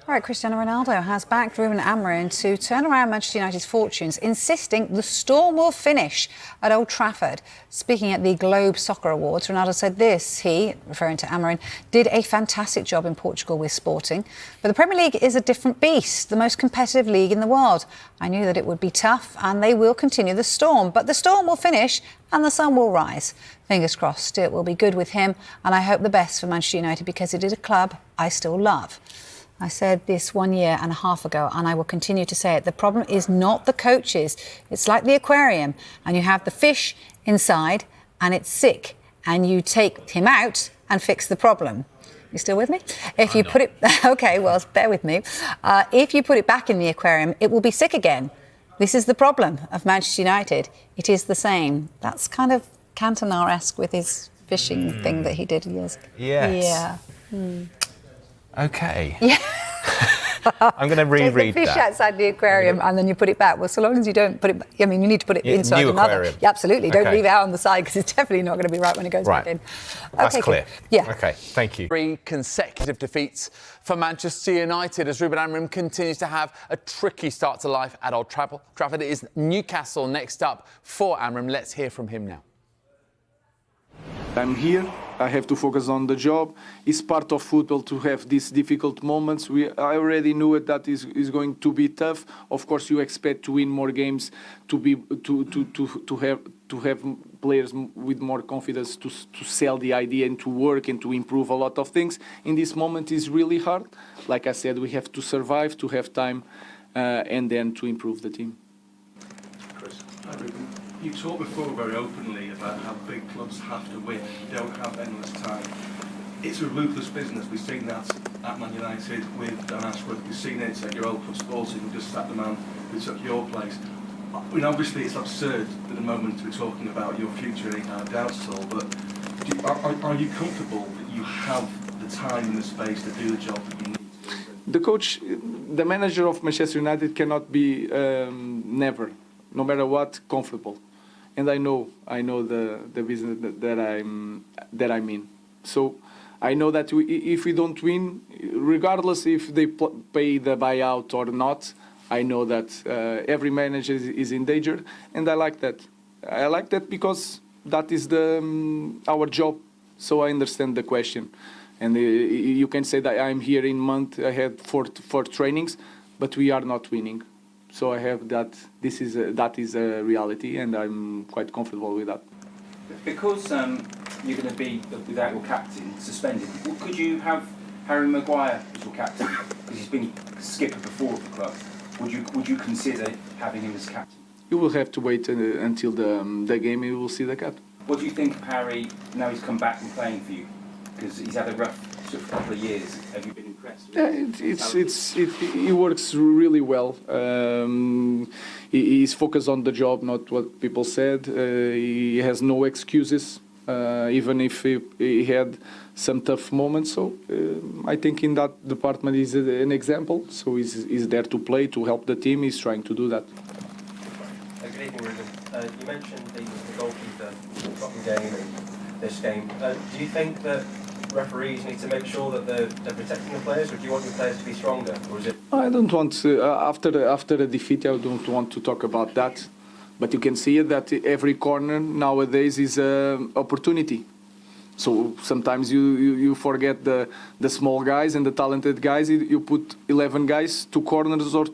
Right, Cristiano Ronaldo has backed Ruben Amorim to turn around Manchester United's fortunes, insisting the storm will finish at Old Trafford. Speaking at the Globe Soccer Awards, Ronaldo said this. He, referring to Amorim, did a fantastic job in Portugal with Sporting. But the Premier League is a different beast, the most competitive league in the world. I knew that it would be tough and they will continue the storm. But the storm will finish and the sun will rise. Fingers crossed it will be good with him, and I hope the best for Manchester United because it is a club I still love. I said this 1.5 years ago, and I will continue to say it. The problem is not the coaches. It's like the aquarium, and you have the fish inside, and it's sick, and you take him out and fix the problem. You still with me? If you put it, okay, well, bear with me. If you put it back in the aquarium, it will be sick again. This is the problem of Manchester United. It is the same. That's kind of Cantona-esque with his fishing thing that he did years ago. Yes. Yeah. Okay. Yeah. I'm going to reread Take the fish outside the aquarium and then you put it back. Well, so long as you don't put it... I mean, you need to put it inside new another. aquarium. Yeah, absolutely. Don't Okay. leave it out on the side because it's definitely not going to be right when it goes back in. That's Okay, clear. cool. Yeah. OK, thank you. 3 consecutive defeats for Manchester United as Ruben Amorim continues to have a tricky start to life at Old Trafford. It is Newcastle next up for Amorim. Let's hear from him now. I'm here. I have to focus on the job. It's part of football to have these difficult moments. I already knew it that is going to be tough. Of course, you expect to win more games, to have players with more confidence to sell the idea and to work and to improve a lot of things. In this moment, is really hard. Like I said, we have to survive, to have time, and then to improve the team. Chris, you talked before very openly about how big clubs have to win. You don't have endless time. It's a ruthless business. We've seen that at Man United with Dan Ashworth. We've seen it at your old club Sporting, who just sacked the man who took your place. I mean, obviously it's absurd at the moment to be talking about your future, any kind of doubts at all, but are you comfortable that you have the time and the space to do the job that you need? The coach, the manager of Manchester United cannot be never, no matter what, comfortable. And I know the business that I'm in. So I know that if we don't win, regardless if they pay the buyout or not, I know that every manager is in danger, and I like that. I like that because that is our job. So I understand the question, and you can say that I'm here in month. I had four trainings, but we are not winning. So I have that. That is a reality, and I'm quite comfortable with that. Because you're going to be without your captain suspended, could you have Harry Maguire as your captain? Because he's been skipper before of the club. Would you consider having him as captain? You will have to wait until the game. You will see the captain. What do you think of Harry now he's come back and playing for you? Because he's had a rough sort of couple of years. Have you been impressed? He works really well. He's focused on the job, not what people said. He has no excuses, even if he had some tough moments. So I think in that department he's an example. So he's there to play, to help the team. He's trying to do that. Good evening, Ruben. You mentioned the goalkeeper Tottenham game and this game. Do you think that referees need to make sure that they're protecting the players, or do you want your players to be stronger, or is it? I don't want to, after a defeat, I don't want to talk about that. But you can see that every corner nowadays is an opportunity. So sometimes you forget the small guys and the talented guys. You put 11 guys, 2 corners or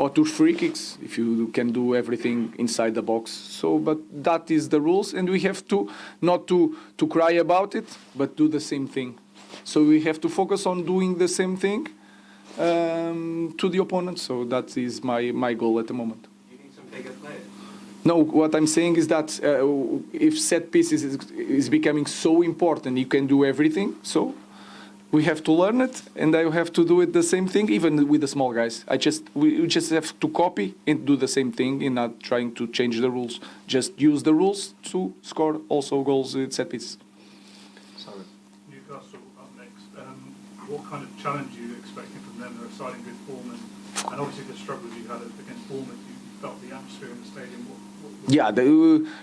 two free kicks, if you can do everything inside the box. So, but that is the rules, and we have to not to cry about it, but do the same thing. So we have to focus on doing the same thing to the opponent. So that is my goal at the moment. You need some bigger players. No, what I'm saying is that if set pieces is becoming so important, you can do everything. So we have to learn it, and I have to do it the same thing, even with the small guys. We just have to copy and do the same thing, and not trying to change the rules. Just use the rules to score also goals with set pieces. Sorry. Newcastle up next. What kind of challenge are you expecting from them? They're a side in good form, and obviously the struggles you had against Bournemouth. You felt the atmosphere in the stadium. Yeah,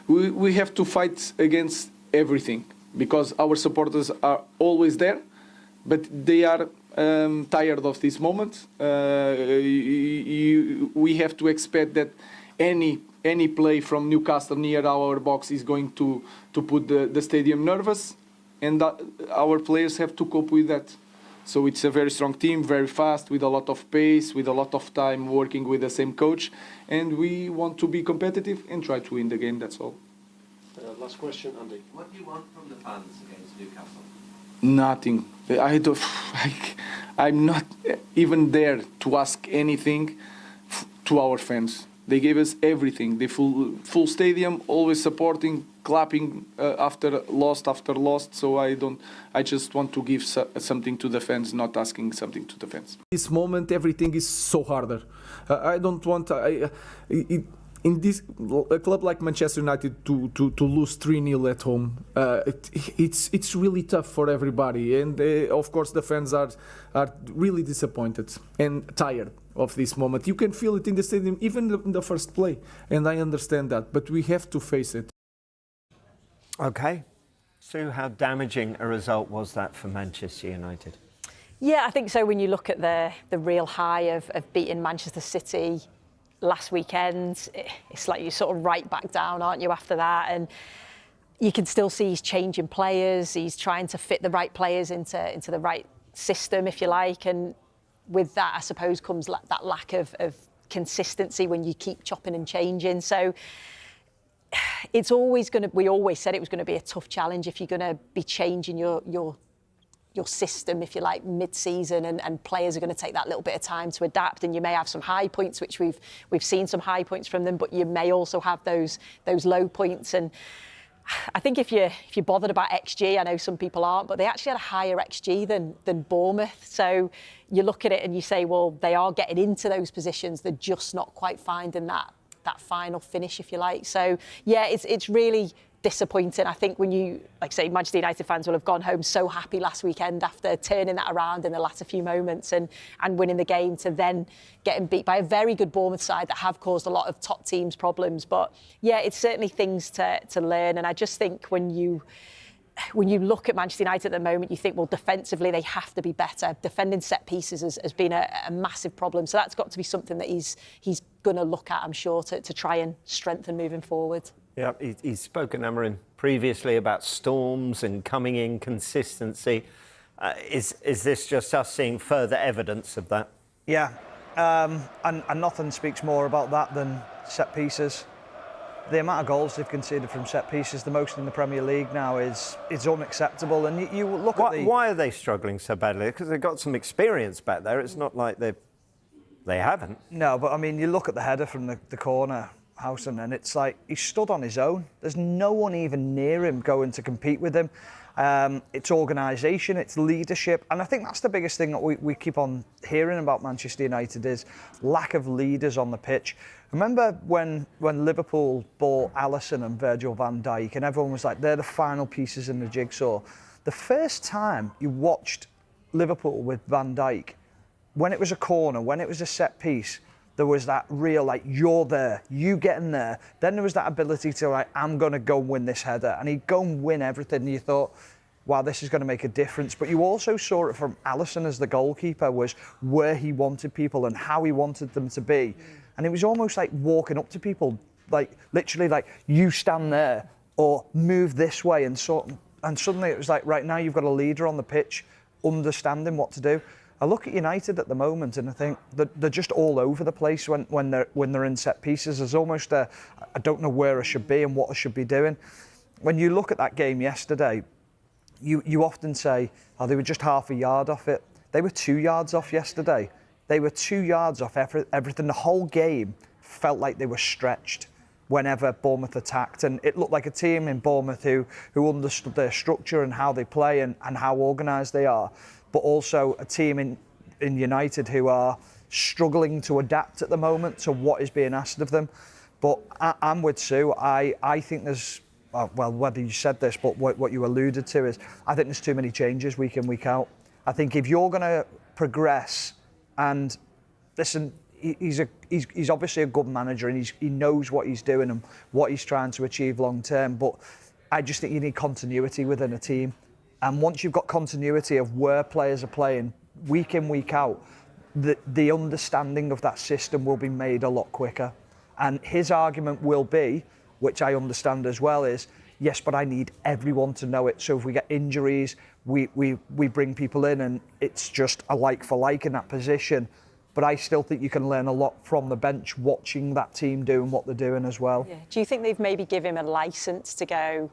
we have to fight against everything because our supporters are always there, but they are tired of this moment. We have to expect that any play from Newcastle near our box is going to put the stadium nervous, and our players have to cope with that. So it's a very strong team, very fast, with a lot of pace, with a lot of time working with the same coach, and we want to be competitive and try to win the game, that's all. Last question, Andy. What do you want from the fans against Newcastle? Nothing. I'm not even there to ask anything to our fans. They gave us everything. The full stadium, always supporting, clapping after lost. So I just want to give something to the fans, not asking something to the fans. This moment, everything is so harder. I don't want. In this a club like Manchester United to lose 3-0 at home, it's really tough for everybody, and of course the fans are really disappointed and tired of this moment. You can feel it in the stadium, even in the first play, and I understand that, but we have to face it. Okay, Sue, how damaging a result was that for Manchester United? Yeah, I think so. When you look at the real high of beating Manchester City last weekend, it's like you're sort of right back down, aren't you, after that? And you can still see he's changing players. He's trying to fit the right players into the right system, if you like. And with that, I suppose, comes that lack of consistency when you keep chopping and changing. So it's always going to, we always said it was going to be a tough challenge if you're going to be changing your system, if you like, mid-season, and players are going to take that little bit of time to adapt, and you may have some high points, which we've seen some high points from them, but you may also have those low points. And I think if you're bothered about XG, I know some people aren't, but they actually had a higher XG than Bournemouth. So you look at it and you say, well, they are getting into those positions, they're just not quite finding that final finish, if you like. So yeah, it's really disappointing. I think when you, like say, Manchester United fans will have gone home so happy last weekend after turning that around in the latter few moments and winning the game, to then getting beat by a very good Bournemouth side that have caused a lot of top teams problems. But yeah, it's certainly things to learn. And I just think when you look at Manchester United at the moment, you think, well, defensively, they have to be better. Defending set pieces has been a massive problem. So that's got to be something that he's going to look at, I'm sure, to try and strengthen moving forward. Yeah, he's spoken, Amorim, previously about storms and coming in consistency. Is this just us seeing further evidence of that? Yeah, and nothing speaks more about that than set pieces. The amount of goals they've conceded from set pieces, the most in the Premier League now, is unacceptable. And you look at why are they struggling so badly? Because they've got some experience back there. It's not like they haven't. No, but I mean, you look at the header from the corner, Housen, and it's like he stood on his own. There's no one even near him going to compete with him. It's organisation, it's leadership, and I think that's the biggest thing that we keep on hearing about Manchester United is lack of leaders on the pitch. Remember when Liverpool bought Alisson and Virgil van Dijk, and everyone was like, they're the final pieces in the jigsaw. The first time you watched Liverpool with Van Dijk, when it was a corner, when it was a set piece, there was that real, like, you're there, you get in there. Then there was that ability to, like, I'm going to go and win this header. And he'd go and win everything. And you thought, wow, this is going to make a difference. But you also saw it from Alisson as the goalkeeper, was where he wanted people and how he wanted them to be. And it was almost like walking up to people, like, literally, like, you stand there or move this way. And suddenly it was like, right, now you've got a leader on the pitch, understanding what to do. I look at United at the moment and I think that they're just all over the place when they're in set pieces. There's almost I don't know where I should be and what I should be doing. When you look at that game yesterday, you often say, oh, they were just half a yard off it. They were 2 yards off yesterday. They were 2 yards off everything. The whole game felt like they were stretched whenever Bournemouth attacked, and it looked like a team in Bournemouth who understood their structure and how they play and how organised they are, but also a team in United who are struggling to adapt at the moment to what is being asked of them. But I'm with Sue. I think there's, well, whether you said this, but what you alluded to is, I think there's too many changes week in, week out. I think if you're going to progress, and listen, he's obviously a good manager and he knows what he's doing and what he's trying to achieve long term, but I just think you need continuity within a team. And once you've got continuity of where players are playing week in, week out, the understanding of that system will be made a lot quicker. And his argument will be, which I understand as well, is yes, but I need everyone to know it. So if we get injuries, we bring people in and it's just a like for like in that position. But I still think you can learn a lot from the bench watching that team doing what they're doing as well. Yeah. Do you think they've maybe given him a licence to go,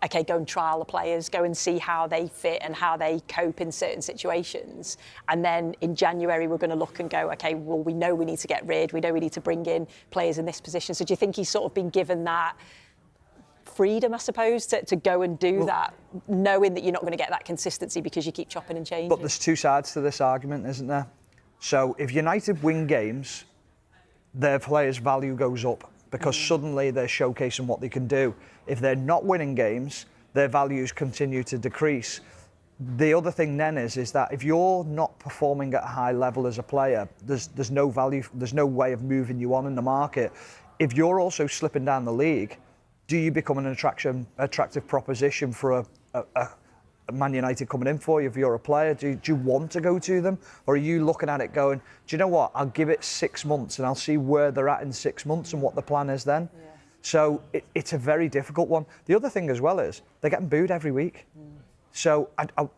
OK, go and trial the players, go and see how they fit and how they cope in certain situations? And then in January, we're going to look and go, OK, well, we know we need to get rid, we know we need to bring in players in this position. So do you think he's sort of been given that freedom, I suppose, to go and do that, knowing that you're not going to get that consistency because you keep chopping and changing? But there's two sides to this argument, isn't there? So if United win games, their players' value goes up because suddenly they're showcasing what they can do. If they're not winning games, their values continue to decrease. The other thing then is that if you're not performing at a high level as a player, there's no value, there's no way of moving you on in the market. If you're also slipping down the league, do you become an attractive proposition for a Man United coming in for you if you're a player? Do you want to go to them? Or are you looking at it going, do you know what, I'll give it 6 months and I'll see where they're at in 6 months and what the plan is then? Yeah. So it's a very difficult one. The other thing as well is they're getting booed every week. So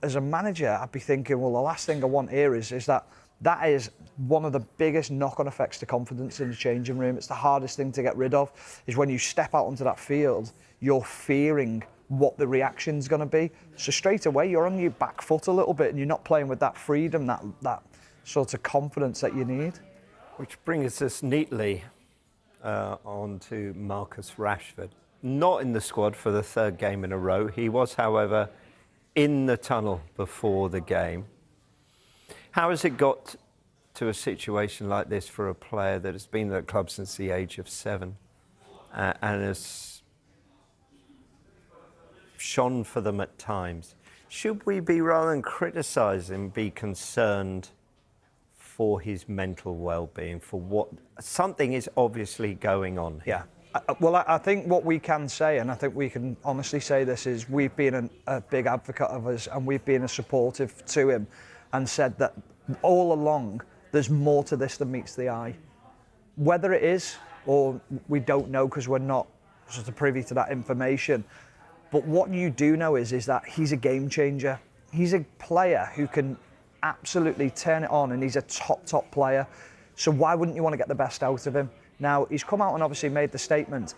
as a manager, I'd be thinking, well, the last thing I want here is that is one of the biggest knock-on effects to confidence in the changing room. It's the hardest thing to get rid of, is when you step out onto that field, you're fearing what the reaction's going to be. So straight away, you're on your back foot a little bit and you're not playing with that freedom, that sort of confidence that you need. Which brings us neatly on to Marcus Rashford. Not in the squad for the third game in a row. He was, however, in the tunnel before the game. How has it got to a situation like this for a player that has been at the club since the age of 7 and has shone for them at times? Should we be, rather than criticise him, be concerned for his mental well-being, for what something is obviously going on here? Yeah. Well, I think what we can say, and I think we can honestly say this, is we've been a big advocate of us and we've been a supportive to him and said that all along there's more to this than meets the eye. Whether it is or we don't know because we're not sort of privy to that information. But what you do know is that he's a game changer. He's a player who can absolutely turn it on and he's a top player. So why wouldn't you want to get the best out of him? Now, he's come out and obviously made the statement.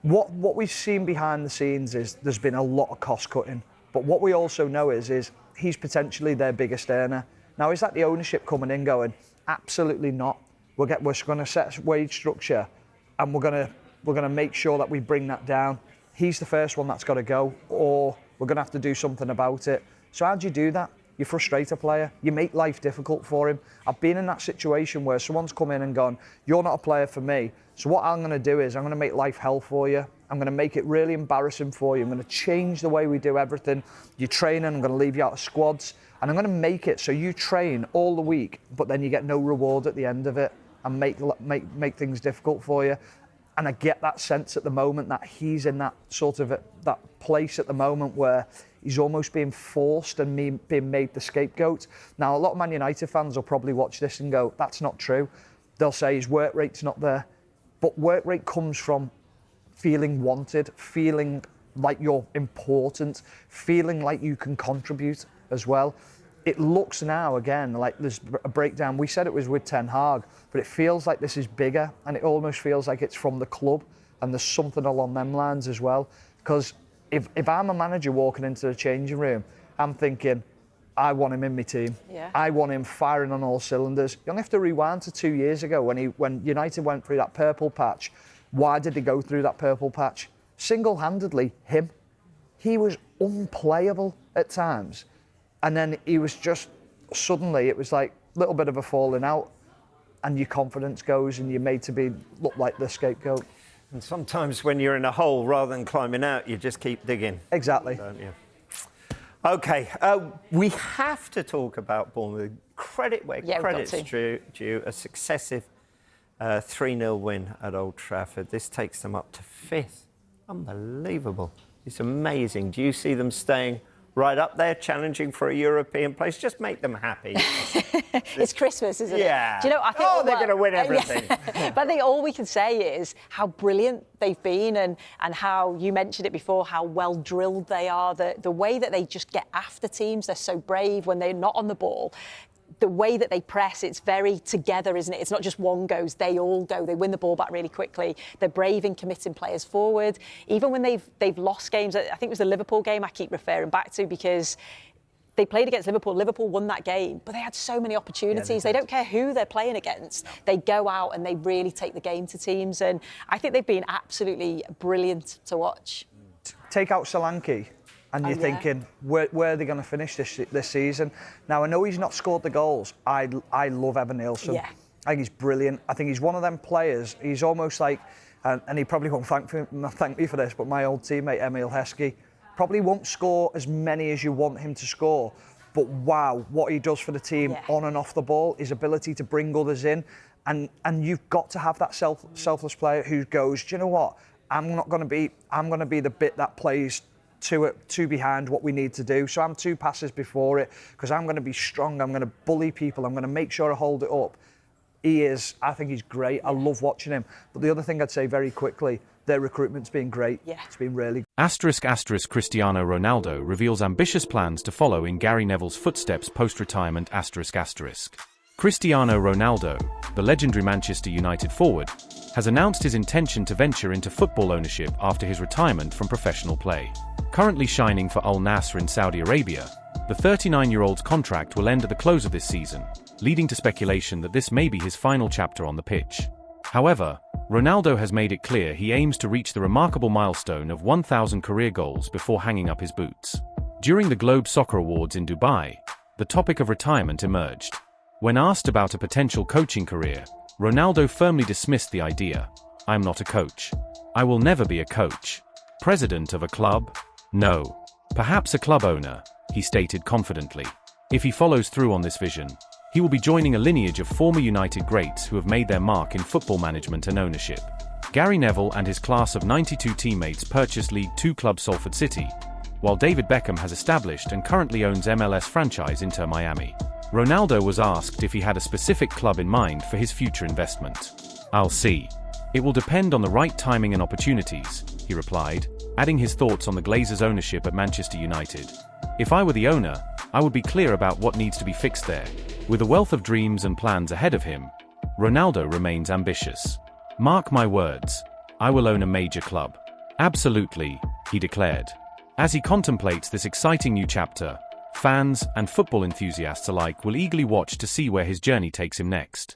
What we've seen behind the scenes is there's been a lot of cost cutting. But what we also know is he's potentially their biggest earner. Now, is that the ownership coming in going, absolutely not. We're going to set a wage structure and we're going to make sure that we bring that down. He's the first one that's got to go, or we're going to have to do something about it. So how do you do that? You frustrate a player. You make life difficult for him. I've been in that situation where someone's come in and gone, you're not a player for me. So what I'm going to do is I'm going to make life hell for you. I'm going to make it really embarrassing for you. I'm going to change the way we do everything. You're training, I'm going to leave you out of squads. And I'm going to make it so you train all the week, but then you get no reward at the end of it and make things difficult for you. And I get that sense at the moment that he's in that sort of that place at the moment where he's almost being forced and being made the scapegoat. Now, a lot of Man United fans will probably watch this and go, that's not true. They'll say his work rate's not there. But work rate comes from feeling wanted, feeling like you're important, feeling like you can contribute as well. It looks now, again, like there's a breakdown. We said it was with Ten Hag, but it feels like this is bigger and it almost feels like it's from the club and there's something along them lines as well. Because if I'm a manager walking into the changing room, I'm thinking, I want him in my team. Yeah. I want him firing on all cylinders. You only have to rewind to 2 years ago when United went through that purple patch. Why did they go through that purple patch? Single-handedly, him. He was unplayable at times. And then he was just, suddenly it was like a little bit of a falling out and your confidence goes and you're made to look like the scapegoat. And sometimes when you're in a hole, rather than climbing out, you just keep digging. Exactly. Don't you? OK, we have to talk about Bournemouth. Credit where credit's due, a successive 3-0 win at Old Trafford. This takes them up to 5th. Unbelievable. It's amazing. Do you see them staying right up there, challenging for a European place. Just make them happy. It's Christmas, isn't Yeah. it? Do you know, I think they're going to win everything. But I think all we can say is how brilliant they've been and how, you mentioned it before, how well drilled they are, the way that they just get after teams. They're so brave when they're not on the ball. The way that they press, it's very together, isn't it? It's not just one goes, they all go. They win the ball back really quickly. They're brave in committing players forward. Even when they've lost games, I think it was the Liverpool game I keep referring back to, because they played against Liverpool. Liverpool won that game, but they had so many opportunities. They don't care who they're playing against. No. They go out and they really take the game to teams. And I think they've been absolutely brilliant to watch. Take out Solanke. And you're thinking, where are they going to finish this season? Now, I know he's not scored the goals. I love Evan Nielsen. Yeah. I think he's brilliant. I think he's one of them players. He's almost like, and he probably won't thank me for this, but my old teammate, Emil Heskey, probably won't score as many as you want him to score. But wow, what he does for the team on and off the ball, his ability to bring others in. And you've got to have that selfless player who goes, do you know what? I'm going to be the bit that plays two behind what we need to do. So I'm 2 passes before it, because I'm going to be strong. I'm going to bully people. I'm going to make sure I hold it up. I think he's great. I love watching him. But the other thing I'd say very quickly, their recruitment's been great. Yeah. It's been really *** Cristiano Ronaldo reveals ambitious plans to follow in Gary Neville's footsteps post-retirement ***. Cristiano Ronaldo, the legendary Manchester United forward, has announced his intention to venture into football ownership after his retirement from professional play. Currently shining for Al Nassr in Saudi Arabia, the 39-year-old's contract will end at the close of this season, leading to speculation that this may be his final chapter on the pitch. However, Ronaldo has made it clear he aims to reach the remarkable milestone of 1,000 career goals before hanging up his boots. During the Globe Soccer Awards in Dubai, the topic of retirement emerged. When asked about a potential coaching career, Ronaldo firmly dismissed the idea. "I'm not a coach. I will never be a coach. President of a club? No. Perhaps a club owner," he stated confidently. If he follows through on this vision, he will be joining a lineage of former United greats who have made their mark in football management and ownership. Gary Neville and his class of 92 teammates purchased League Two club Salford City, while David Beckham has established and currently owns MLS franchise Inter Miami. Ronaldo was asked if he had a specific club in mind for his future investment. "I'll see. It will depend on the right timing and opportunities," he replied, adding his thoughts on the Glazers' ownership at Manchester United. "If I were the owner, I would be clear about what needs to be fixed there." With a wealth of dreams and plans ahead of him, Ronaldo remains ambitious. "Mark my words, I will own a major club. Absolutely," he declared. As he contemplates this exciting new chapter, fans and football enthusiasts alike will eagerly watch to see where his journey takes him next.